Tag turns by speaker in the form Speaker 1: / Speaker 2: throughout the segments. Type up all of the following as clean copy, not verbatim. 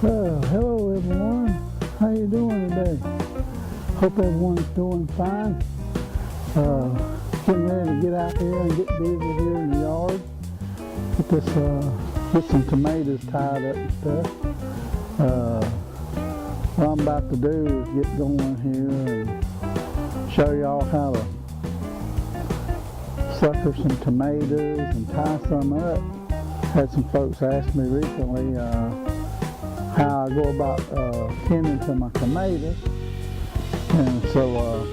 Speaker 1: Hello everyone. How you doing today? Hope everyone's doing fine. Getting ready to get out here and get busy here in the yard. Get some tomatoes tied up and stuff. What I'm about to do is get going here and show y'all how to sucker some tomatoes and tie some up. Had some folks ask me recently how I go about tending to my tomatoes, and so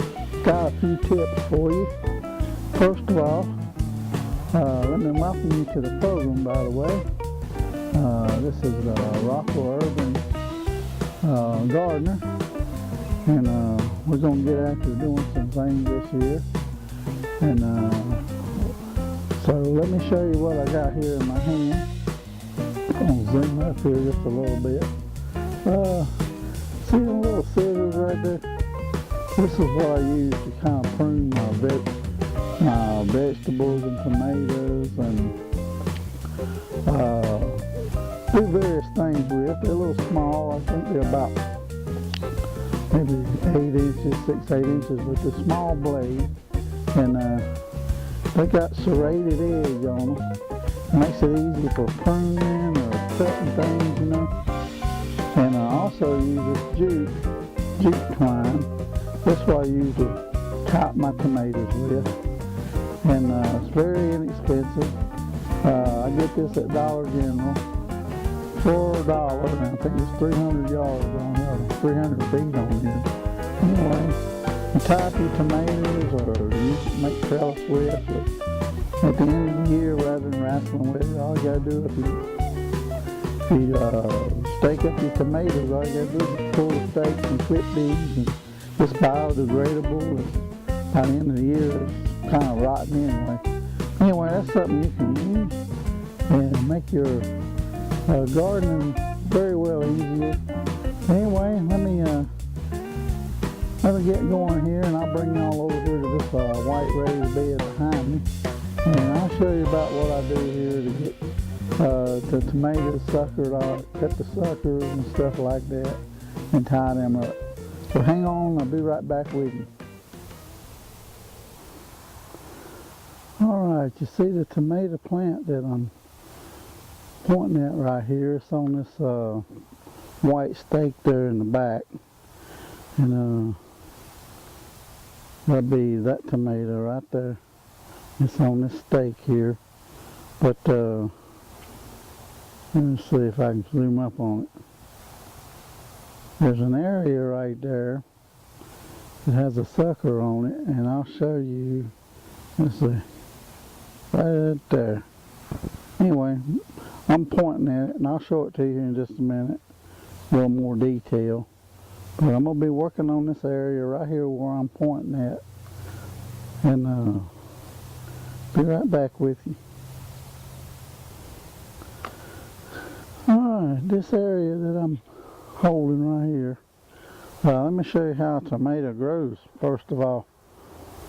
Speaker 1: got a few tips for you. First of all, let me welcome you to the program, by the way. This is Rockwell Urban Gardener, and we're going to get after doing some things this year. And so let me show you what I got here in my hand. I'm going to zoom up here just a little bit. See the little scissors right there? This is what I use to kind of prune my vegetables and tomatoes and do various things with. They're a little small. I think they're about maybe 8 inches, 6-8 inches with a small blade. And they got serrated edge on them. Makes it easy for pruning or cutting things, you know. And I also use this jute twine. That's what I use to top my tomatoes with. And it's very inexpensive. I get this at Dollar General for $1, and I think it's 300 yards on here, 300 feet on here. Anyway, you tie up your tomatoes or you make trellis with, but at the end of the year, rather than wrestling with it, all you gotta do if you stake up your tomatoes, all you gotta do is pull the stakes and clip these, and it's biodegradable, and by the end of the year, it's kind of rotten anyway. Anyway, that's something you can use and make your gardening very well easier. Anyway, let me get going here, and I'll bring y'all over here to this white raised bed behind me, and I'll show you about what I do here to get the tomatoes suckered out, cut the suckers and stuff like that, and tie them up. So hang on, I'll be right back with you. Alright, you see the tomato plant that I'm pointing at right here? It's on this white stake there in the back. And that'd be that tomato right there. It's on this stake here. But let me see if I can zoom up on it. There's an area right there that has a sucker on it, and I'll show you. Let's see. Right there. Anyway, I'm pointing at it, and I'll show it to you in just a minute. A little more detail. But I'm going to be working on this area right here where I'm pointing at. And be right back with you. Alright, this area that I'm holding right here. Let me show you how a tomato grows, first of all.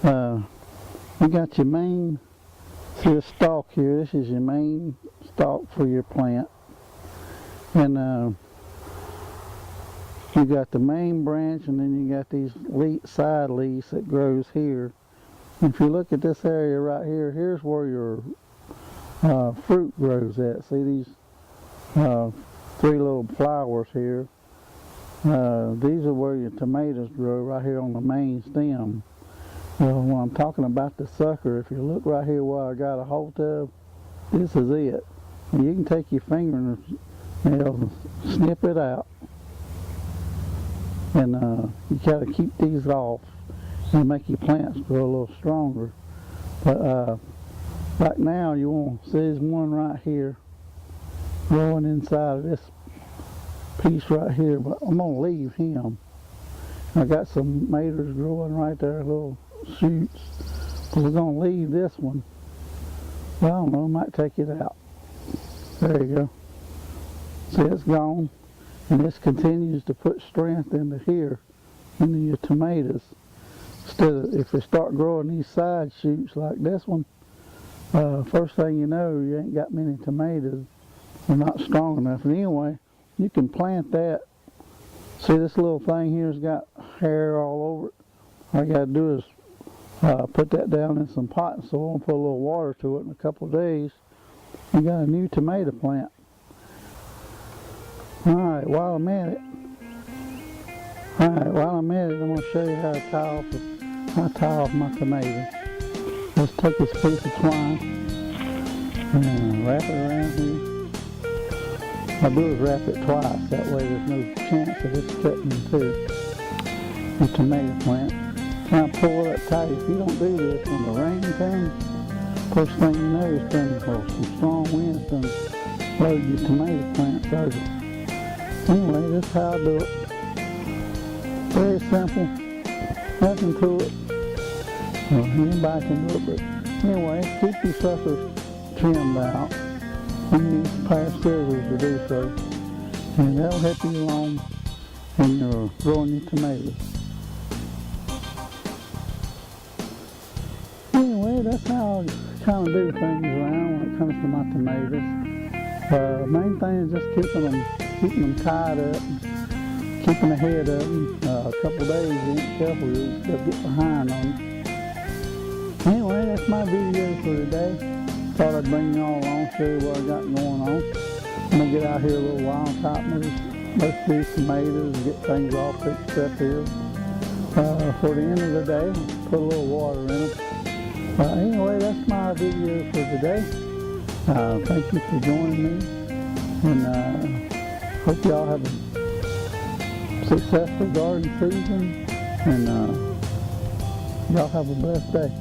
Speaker 1: You got your main, see the stalk here, this is your main stalk for your plant. And you got the main branch, and then you got these side leaves that grows here. If you look at this area right here, here's where your fruit grows at. See these 3 little flowers here? These are where your tomatoes grow, right here on the main stem. Well, when I'm talking about the sucker, if you look right here where I got a hold of, this is it. And you can take your fingernails and snip it out. And you got to keep these off and make your plants grow a little stronger. But right now you want to see there's one right here growing inside of this piece right here, but I'm going to leave him. I got some tomatoes growing right there, little shoots. But we're going to leave this one. Well, I don't know, I might take it out. There you go. See, it's gone. And this continues to put strength into here, into your tomatoes. Instead of, if they start growing these side shoots like this one, first thing you know, you ain't got many tomatoes. They're not strong enough. And anyway, you can plant that. See, this little thing here's got hair all over it. All you gotta do is put that down in some potting soil and put a little water to it. In a couple of days, you got a new tomato plant. Alright, while I'm at it, I'm going to show you how to tie off my tomatoes. Let's take this piece of twine and wrap it around here. I do is wrap it twice, that way there's no chance of it cutting into the tomato plant. Now pull it up tight. If you don't do this, when the rain comes, first thing you know is some strong winds going to load your tomato plants over. Anyway, that's how I do it. Very simple, nothing to it. Well, anybody can do it, but anyway, keep these suckers trimmed out. You can use a pair of scissors to do so, and that'll help you along when you're growing your tomatoes. Anyway, that's how I kind of do things around when it comes to my tomatoes. Main thing is just keeping them tied up, keeping ahead of them. A couple days, you ain't careful, you'll get behind on them. Anyway, that's my video for today. Thought I'd bring you all along, show you what I got going on. I'm going to get out here a little while and top most of these tomatoes and get things all fixed up here. For the end of the day, put a little water in them. Anyway, that's my video for today. Thank you for joining me, and hope y'all have a successful garden season, and y'all have a blessed day.